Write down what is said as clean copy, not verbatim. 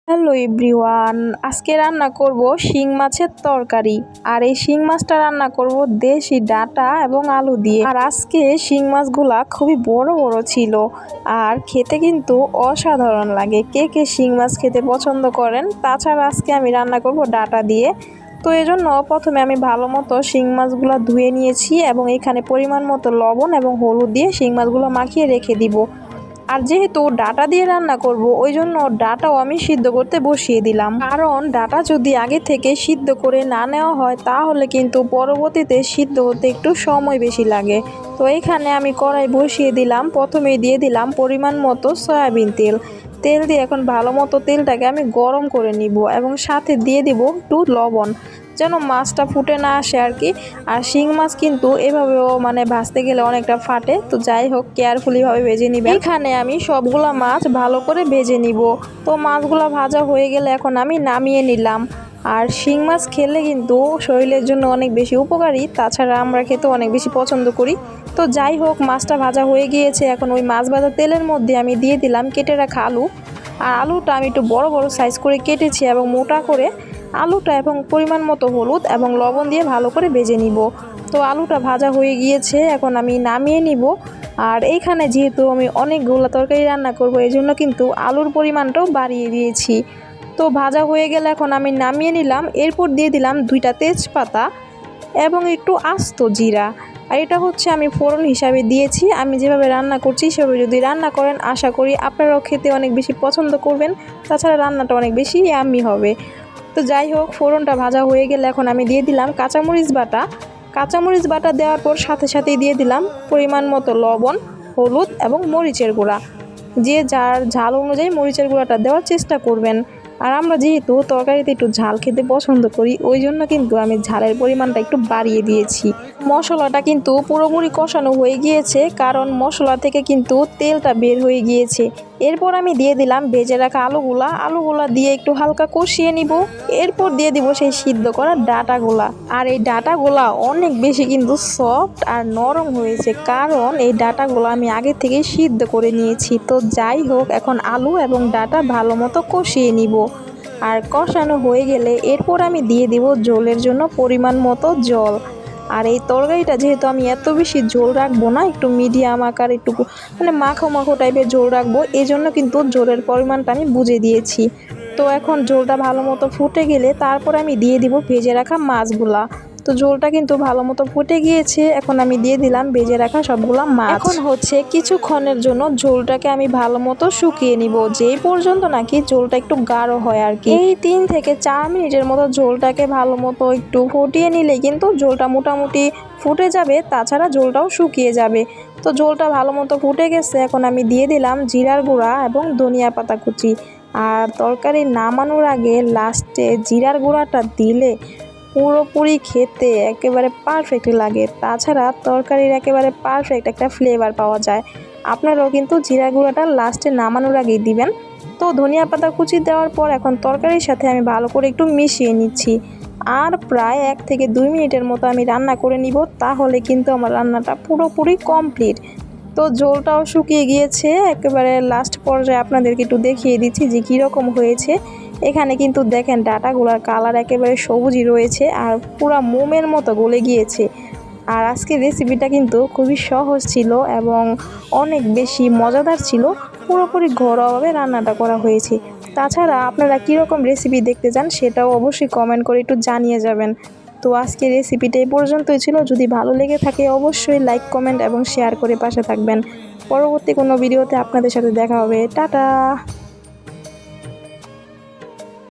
Hello everyone, আজকে রান্না করব শিং মাছের তরকারি। আর এই শিং মাছটা রান্না করব দেশি ডাঁটা এবং আলু দিয়ে। আর আজকে শিং মাছগুলা খুবই বড় বড় ছিল আর খেতে কিন্তু অসাধারণ লাগে। কে কে শিং মাছ খেতে পছন্দ করেন? তাছাড়া আজকে আমি রান্না করব ডাঁটা দিয়ে। তো এজন্য প্রথমে আমি ভালো মতো শিং মাছগুলো ধুয়ে নিয়েছি এবং এখানে পরিমাণ মতো লবণ এবং হলুদ দিয়ে শিং মাছগুলো মাখিয়ে রেখে দিব। আর যেহেতু ডাঁটা দিয়ে রান্না করব, ওই জন্য ডাঁটাও আমি সিদ্ধ করতে বসিয়ে দিলাম। কারণ ডাঁটা যদি আগে থেকে সিদ্ধ করে না নেওয়া হয় তাহলে কিন্তু পরবর্তীতে সিদ্ধ হতে একটু সময় বেশি লাগে। তো এখানে আমি কড়াই বসিয়ে দিলাম। প্রথমেই দিয়ে দিলাম পরিমাণ মতো সয়াবিন তেল। তেল দিয়ে এখন ভালো মতো তেলটাকে আমি গরম করে নিব এবং সাথে দিয়ে দিব একটু লবণ, যেন মাছটা ফুটে না আসে আর কি। আর শিং মাছ কিন্তু এভাবেও ভাজতে গেলে অনেকটা ফাটে। তো যাই হোক, কেয়ারফুলিভাবে ভেজে নিবেন। এখানে আমি সবগুলা মাছ ভালো করে ভেজে নিব। তো মাছগুলা ভাজা হয়ে গেলে এখন আমি নামিয়ে নিলাম। আর শিং মাছ খেলে কিন্তু শরীরের জন্য অনেক বেশি উপকারী, তাছাড়া আমরা খেতে অনেক বেশি পছন্দ করি। তো যাই হোক, মাছটা ভাজা হয়ে গিয়েছে। এখন ওই মাছ ভাজা তেলের মধ্যে আমি দিয়ে দিলাম কেটে রাখা আলু। আর আলুটা আমি একটু বড় বড় সাইজ করে কেটেছি এবং মোটা করে আলুটা এবং পরিমাণ মতো হলুদ এবং লবণ দিয়ে ভালো করে ভেজে নিব। তো আলুটা ভাজা হয়ে গিয়েছে, এখন আমি নামিয়ে নিব। আর এইখানে যেহেতু আমি অনেকগুলো তরকারি রান্না করব, এই জন্য কিন্তু আলুর পরিমাণটাও বাড়িয়ে দিয়েছি। তো ভাজা হয়ে গেলে এখন আমি নামিয়ে নিলাম। এরপর দিয়ে দিলাম 2টা তেজপাতা এবং একটু আস্ত জিরা। আর এটা হচ্ছে আমি ফোড়ন হিসাবে দিয়েছি। আমি যেভাবে রান্না করছি সেভাবে যদি রান্না করেন, আশা করি আপনারাও খেতে অনেক বেশি পছন্দ করবেন। তাছাড়া রান্নাটা অনেক বেশি ইয়াম্মি হবে। তো যাই হোক, ফোড়নটা ভাজা হয়ে গেলে এখন আমি দিয়ে দিলাম কাঁচামরিচ বাটা। কাঁচামরিচ বাটা দেওয়ার পর সাথে সাথেই দিয়ে দিলাম পরিমাণ মতো লবণ, হলুদ এবং মরিচের গুঁড়া। যে যার ঝাল অনুযায়ী মরিচের গুঁড়াটা দেওয়ার চেষ্টা করবেন। আর আমরা যেহেতু তরকারিতে একটু ঝাল খেতে পছন্দ করি, ওই জন্য কিন্তু আমি ঝালের পরিমাণটা একটু বাড়িয়ে দিয়েছি। মশলাটা কিন্তু পুরোপুরি কষানো হয়ে গিয়েছে, কারণ মশলা থেকে কিন্তু তেলটা বের হয়ে গিয়েছে। এরপর আমি দিয়ে দিলাম ভেজে রাখা আলুগুলা দিয়ে একটু হালকা কষিয়ে নিব। এরপর দিয়ে দিব সেই সিদ্ধ করা ডাঁটাগুলা। আর এই ডাঁটাগুলা অনেক বেশি কিন্তু সফট আর নরম হয়েছে, কারণ এই ডাঁটাগুলো আমি আগে থেকেই সিদ্ধ করে নিয়েছি। তো যাই হোক, এখন আলু এবং ডাঁটা ভালো মতো কষিয়ে নিব। আর কষানো হয়ে গেলে এরপর আমি দিয়ে দিব ঝোলের জন্য পরিমাণ মতো জল। আর এই তরকারিটা যেহেতু আমি এত বেশি ঝোল রাখবো না, একটু মিডিয়াম আকার, একটু মাখো মাখো টাইপের ঝোল রাখবো, এই জন্য কিন্তু ঝোলের পরিমাণটা আমি বুঝে দিয়েছি। তো এখন ঝোলটা ভালো মতো ফুটে গেলে তারপর আমি দিয়ে দিব ভেজে রাখা মাছগুলা। তো ঝোলটা কিন্তু ভালো মতো ফুটে গিয়েছে, এখন আমি দিয়ে দিলাম ভেজে রাখা সবগুলা মাছ। এখন হচ্ছে কিছুক্ষণের জন্য ঝোলটাকে আমি ভালো মতো শুকিয়ে নিব, যেই পর্যন্ত নাকি ঝোলটা একটু গাঢ় হয় আর কি। এই 3 থেকে 4 মিনিটের মতো ঝোলটাকে ভালো মতো একটু ফুটিয়ে নিলে কিন্তু ঝোলটা মোটামুটি ফুটে যাবে, তাছাড়া ঝোলটাও শুকিয়ে যাবে। তো ঝোলটা ভালো মতো ফুটে গেছে, এখন আমি দিয়ে দিলাম জিরার গুঁড়া এবং ধনিয়া পাতা কুচি। আর তরকারি নামানোর আগে লাস্টে জিরার গুঁড়াটা দিলে পুরোপুরি খেতে একেবারে পারফেক্ট লাগে। তাছাড়া তরকারির একেবারে পারফেক্ট একটা ফ্লেভার পাওয়া যায়। আপনারাও কিন্তু জিরা গুঁড়াটা লাস্টে নামানোর আগেই দিবেন। তো ধনিয়া পাতা কুচি দেওয়ার পর এখন তরকারির সাথে আমি ভালো করে একটু মিশিয়ে নিচ্ছি। আর প্রায় 1 থেকে 2 মিনিটের মতো আমি রান্না করে নিব, তাহলে কিন্তু আমার রান্নাটা পুরোপুরি কমপ্লিট। তো ঝোলটাও শুকিয়ে গিয়েছে, একেবারে লাস্ট পর্যায়ে আপনাদেরকে একটু দেখিয়ে দিচ্ছি যে কীরকম হয়েছে। এখানে কিন্তু দেখেন ডাঁটাগুলোর কালার একেবারে সবুজই রয়েছে আর পুরা মোমের মতো গলে গিয়েছে। আর আজকের রেসিপিটা কিন্তু খুবই সহজ ছিল এবং অনেক বেশি মজাদার ছিল। পুরোপুরি ঘরোয়াভাবে রান্নাটা করা হয়েছে। তাছাড়া আপনারা কীরকম রেসিপি দেখতে চান সেটাও অবশ্যই কমেন্ট করে একটু জানিয়ে যাবেন। তো আজকের রেসিপিটা এই পর্যন্তই ছিল। যদি ভালো লেগে থাকে অবশ্যই লাইক, কমেন্ট এবং শেয়ার করে পাশে থাকবেন। পরবর্তী কোনো ভিডিওতে আপনাদের সাথে দেখা হবে। টাটা।